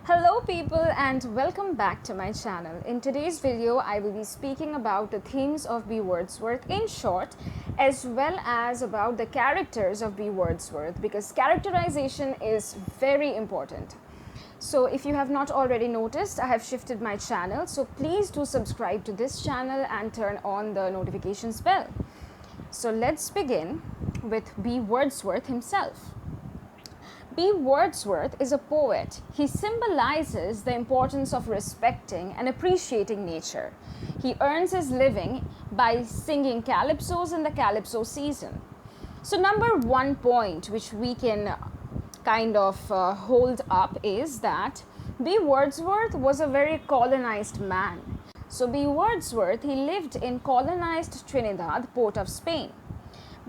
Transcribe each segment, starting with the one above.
Hello people and welcome back to my channel. In today's video, I will be speaking about the themes of B. Wordsworth in short, as well as about the characters of B. Wordsworth, because characterization is very important. So if you have not already noticed, I have shifted my channel, so please do subscribe to this channel and turn on the notifications bell. So let's begin with B. Wordsworth himself. B. Wordsworth is a poet. He symbolizes the importance of respecting and appreciating nature. He earns his living by singing calypsos in the calypso season. So number one point which we can kind of hold up is that B. Wordsworth was a very colonized man. So B. Wordsworth, he lived in colonized Trinidad, port of Spain.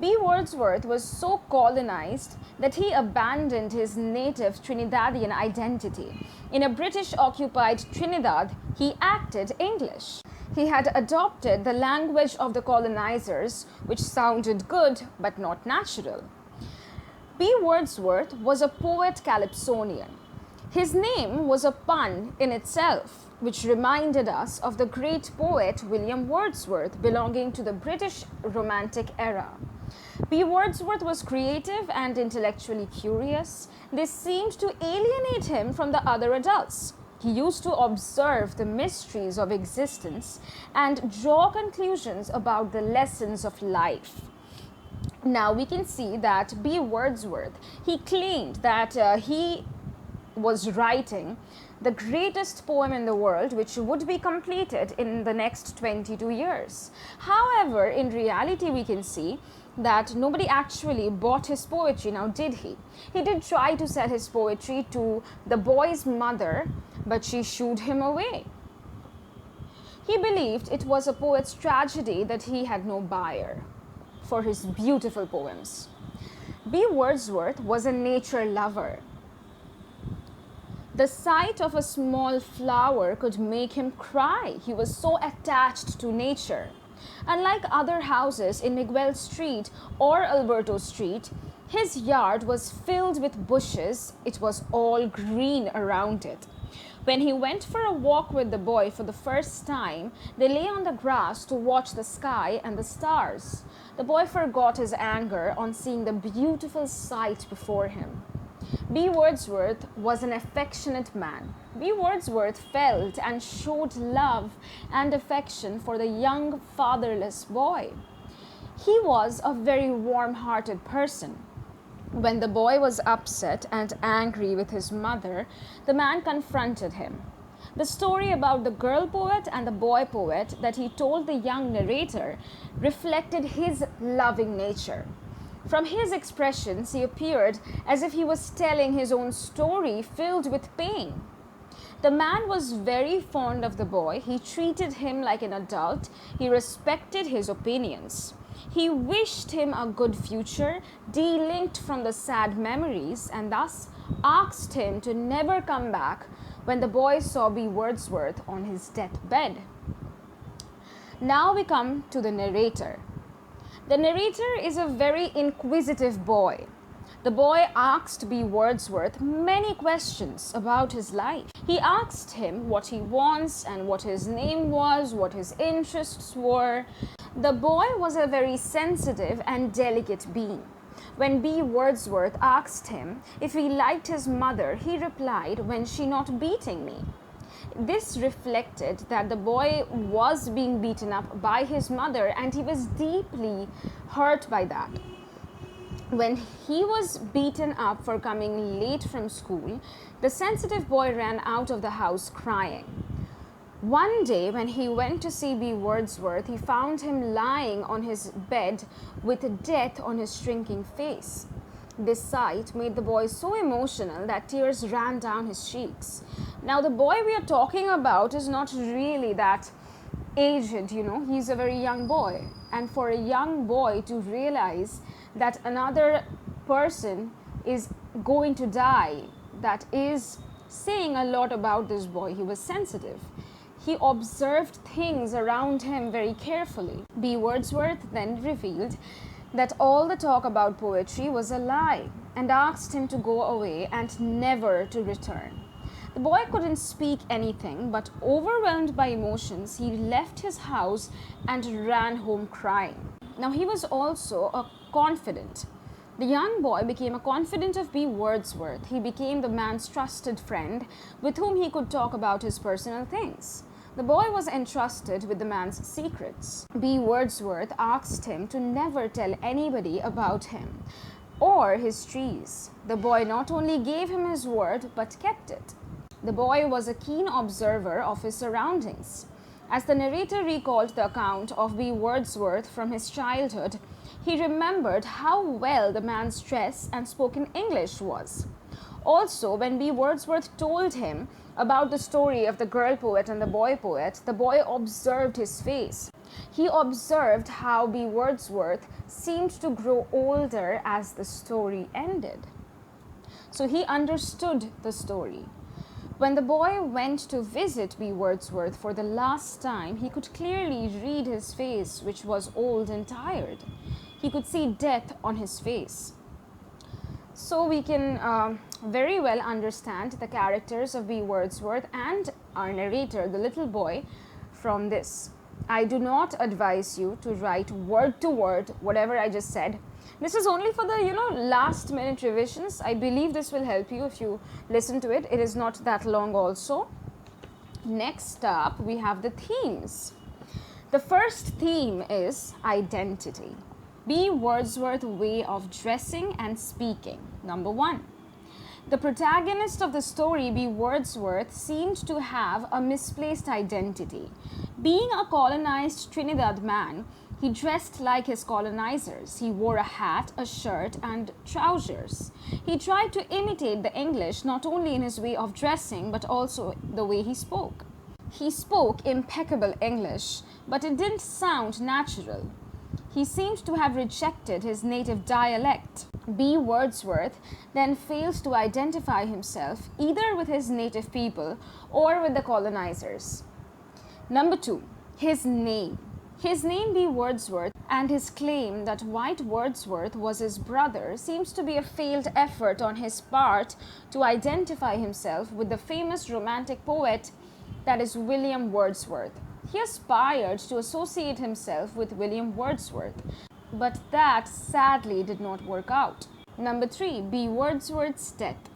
B. Wordsworth was so colonized that he abandoned his native Trinidadian identity. In a British-occupied Trinidad, he acted English. He had adopted the language of the colonizers, which sounded good but not natural. B. Wordsworth was a poet calypsonian. His name was a pun in itself, which reminded us of the great poet William Wordsworth belonging to the British Romantic era. B. Wordsworth was creative and intellectually curious. This seemed to alienate him from the other adults. He used to observe the mysteries of existence and draw conclusions about the lessons of life. Now we can see that B. Wordsworth, he claimed that he was writing the greatest poem in the world, which would be completed in the next 22 years. However, in reality, we can see that nobody actually bought his poetry. Now, did he? He did try to sell his poetry to the boy's mother, but she shooed him away. He believed it was a poet's tragedy that he had no buyer for his beautiful poems. B. Wordsworth was a nature lover. The sight of a small flower could make him cry. He was so attached to nature. Unlike other houses in Miguel Street or Alberto Street, his yard was filled with bushes. It was all green around it. When he went for a walk with the boy for the first time, they lay on the grass to watch the sky and the stars. The boy forgot his anger on seeing the beautiful sight before him. B. Wordsworth was an affectionate man. B. Wordsworth felt and showed love and affection for the young fatherless boy. He was a very warm-hearted person. When the boy was upset and angry with his mother, the man confronted him. The story about the girl poet and the boy poet that he told the young narrator reflected his loving nature. From his expressions, he appeared as if he was telling his own story filled with pain. The man was very fond of the boy. He treated him like an adult. He respected his opinions. He wished him a good future, delinked from the sad memories, and thus asked him to never come back when the boy saw B. Wordsworth on his deathbed. Now we come to the narrator. The narrator is a very inquisitive boy. The boy asked B. Wordsworth many questions about his life. He asked him what he wants and what his name was, what his interests were. The boy was a very sensitive and delicate being. When B. Wordsworth asked him if he liked his mother, he replied, "When she not beating me?" This reflected that the boy was being beaten up by his mother and he was deeply hurt by that. When he was beaten up for coming late from school, the sensitive boy ran out of the house crying. One day when he went to see B. Wordsworth, he found him lying on his bed with death on his shrinking face. This sight made the boy so emotional that tears ran down his cheeks. Now, the boy we are talking about is not really that aged, he's a very young boy. And for a young boy to realize that another person is going to die, that is saying a lot about this boy. He was sensitive. He observed things around him very carefully. B. Wordsworth then revealed that all the talk about poetry was a lie and asked him to go away and never to return. The boy couldn't speak anything, but overwhelmed by emotions, he left his house and ran home crying. Now, he was also a confidant. The young boy became a confidant of B. Wordsworth. He became the man's trusted friend with whom he could talk about his personal things. The boy was entrusted with the man's secrets. B. Wordsworth asked him to never tell anybody about him or his trees. The boy not only gave him his word but kept it. The boy was a keen observer of his surroundings. As the narrator recalled the account of B. Wordsworth from his childhood, he remembered how well the man's dress and spoken English was. Also, when B. Wordsworth told him about the story of the girl poet and the boy poet, the boy observed his face. He observed how B. Wordsworth seemed to grow older as the story ended. So he understood the story. When the boy went to visit B. Wordsworth for the last time, he could clearly read his face, which was old and tired. He could see death on his face. So we can very well understand the characters of B. Wordsworth and our narrator, the little boy, from this. I do not advise you to write word to word whatever I just said. This is only for the, last minute revisions. I believe this will help you if you listen to it. It is not that long also. Next up, we have the themes. The first theme is identity. B. Wordsworth's way of dressing and speaking. Number 1. The protagonist of the story, B. Wordsworth, seemed to have a misplaced identity. Being a colonized Trinidad man, he dressed like his colonizers. He wore a hat, a shirt, and trousers. He tried to imitate the English not only in his way of dressing but also the way he spoke. He spoke impeccable English, but it didn't sound natural. He seemed to have rejected his native dialect. B. Wordsworth then failed to identify himself either with his native people or with the colonizers. Number 2. His name. His name, B. Wordsworth, and his claim that White Wordsworth was his brother seems to be a failed effort on his part to identify himself with the famous romantic poet that is William Wordsworth. He aspired to associate himself with William Wordsworth, but that sadly did not work out. Number 3. B. Wordsworth's death.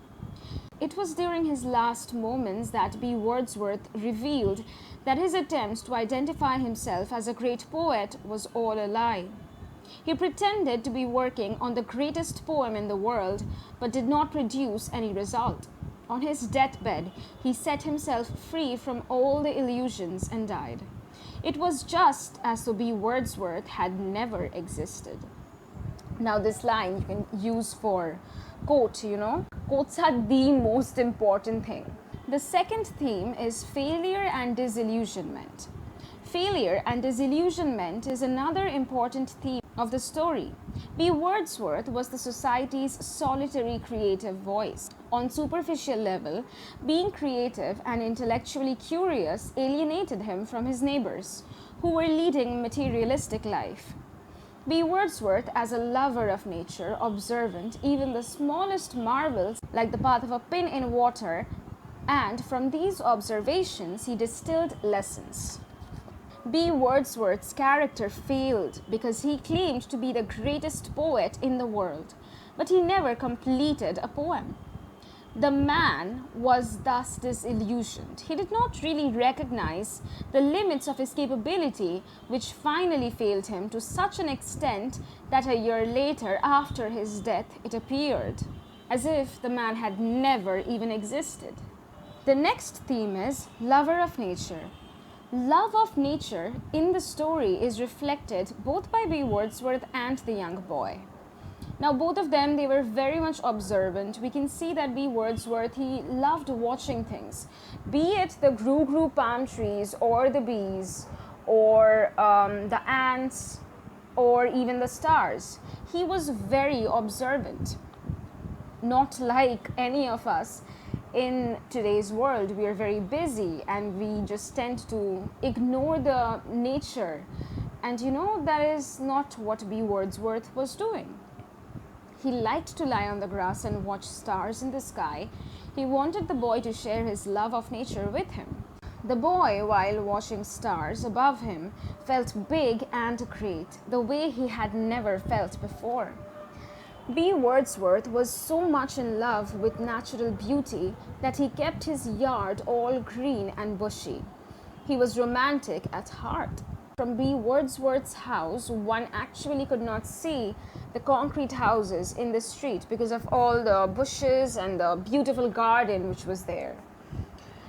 It was during his last moments that B. Wordsworth revealed that his attempts to identify himself as a great poet was all a lie. He pretended to be working on the greatest poem in the world, but did not produce any result. On his deathbed, he set himself free from all the illusions and died. It was just as though B. Wordsworth had never existed. Now this line you can use for quote, Quotes are the most important thing. The second theme is failure and disillusionment. Failure and disillusionment is another important theme of the story. B. Wordsworth was the society's solitary creative voice. On superficial level, being creative and intellectually curious alienated him from his neighbors, who were leading materialistic life. B. Wordsworth, as a lover of nature, observant even the smallest marvels like the path of a pin in water, and from these observations he distilled lessons. B. Wordsworth's character failed because he claimed to be the greatest poet in the world, but he never completed a poem. The man was thus disillusioned. He did not really recognize the limits of his capability, which finally failed him to such an extent that a year later, after his death, it appeared as if the man had never even existed. The next theme is lover of nature. Love of nature in the story is reflected both by B. Wordsworth and the young boy. Now both of them, they were very much observant. We can see that B. Wordsworth, he loved watching things, be it the gru-gru palm trees or the bees or the ants or even the stars. He was very observant, not like any of us. In today's world, we are very busy and we just tend to ignore the nature. And that is not what B. Wordsworth was doing. He liked to lie on the grass and watch stars in the sky. He wanted the boy to share his love of nature with him. The boy, while watching stars above him, felt big and great, the way he had never felt before. B. Wordsworth was so much in love with natural beauty that he kept his yard all green and bushy. He was romantic at heart. From B. Wordsworth's house, one actually could not see the concrete houses in the street because of all the bushes and the beautiful garden which was there.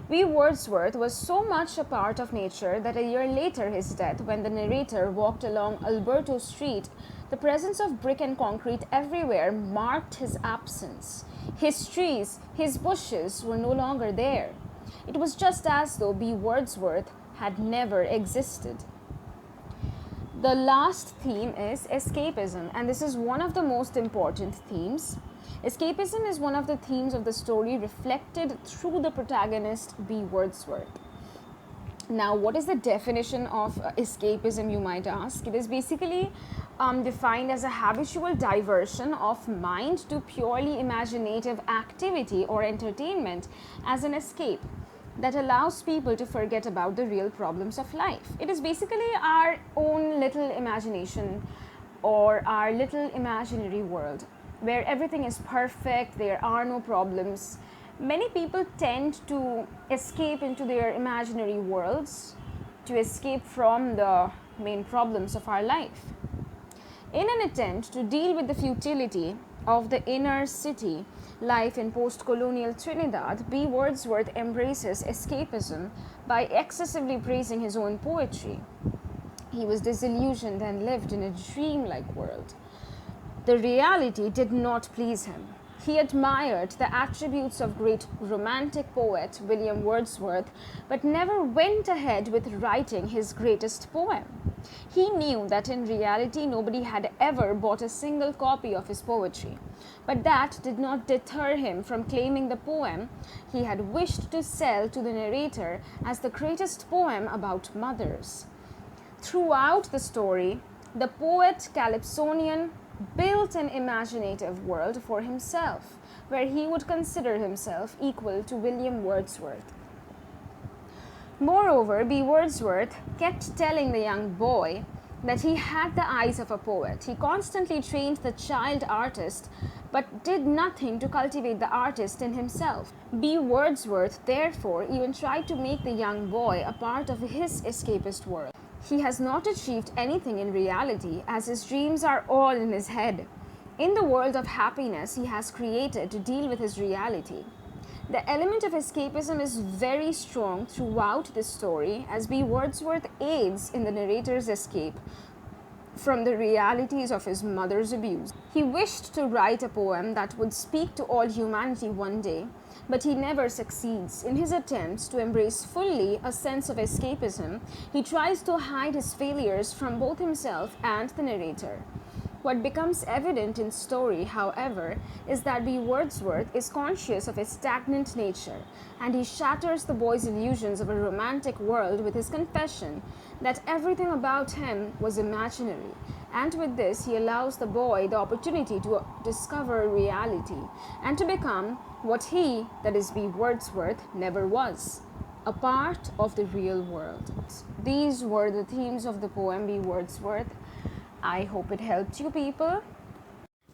B. Wordsworth was so much a part of nature that a year later his death, when the narrator walked along Alberto Street, the presence of brick and concrete everywhere marked his absence. His trees, his bushes were no longer there. It was just as though B. Wordsworth had never existed. The last theme is escapism, and this is one of the most important themes. Escapism is one of the themes of the story reflected through the protagonist B. Wordsworth. Now, what is the definition of escapism, you might ask? It is basically defined as a habitual diversion of mind to purely imaginative activity or entertainment as an escape that allows people to forget about the real problems of life. It is basically our own little imagination or our little imaginary world where everything is perfect, there are no problems. Many people tend to escape into their imaginary worlds to escape from the main problems of our life. In an attempt to deal with the futility of the inner city life in post-colonial Trinidad, B. Wordsworth embraces escapism by excessively praising his own poetry. He was disillusioned and lived in a dreamlike world. The reality did not please him. He admired the attributes of great romantic poet William Wordsworth, but never went ahead with writing his greatest poem. He knew that in reality nobody had ever bought a single copy of his poetry, but that did not deter him from claiming the poem he had wished to sell to the narrator as the greatest poem about mothers. Throughout the story, the poet Calypsonian built an imaginative world for himself, where he would consider himself equal to William Wordsworth. Moreover, B. Wordsworth kept telling the young boy that he had the eyes of a poet. He constantly trained the child artist, but did nothing to cultivate the artist in himself. B. Wordsworth, therefore, even tried to make the young boy a part of his escapist world. He has not achieved anything in reality, as his dreams are all in his head. In the world of happiness he has created to deal with his reality. The element of escapism is very strong throughout this story, as B. Wordsworth aids in the narrator's escape from the realities of his mother's abuse. He wished to write a poem that would speak to all humanity one day, but he never succeeds. In his attempts to embrace fully a sense of escapism, he tries to hide his failures from both himself and the narrator. What becomes evident in story, however, is that B. Wordsworth is conscious of his stagnant nature, and he shatters the boy's illusions of a romantic world with his confession that everything about him was imaginary. And with this, he allows the boy the opportunity to discover reality and to become what he, that is B. Wordsworth, never was, a part of the real world. These were the themes of the poem B. Wordsworth. I hope it helped you people.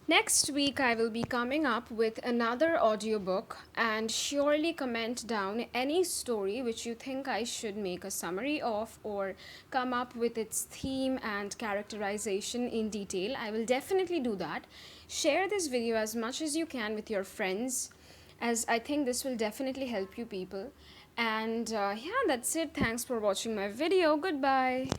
Next week I will be coming up with another audiobook, and surely comment down any story which you think I should make a summary of or come up with its theme and characterization in detail. I will definitely do that. Share this video as much as you can with your friends, as I think this will definitely help you people. And yeah, that's it. Thanks for watching my video. Goodbye.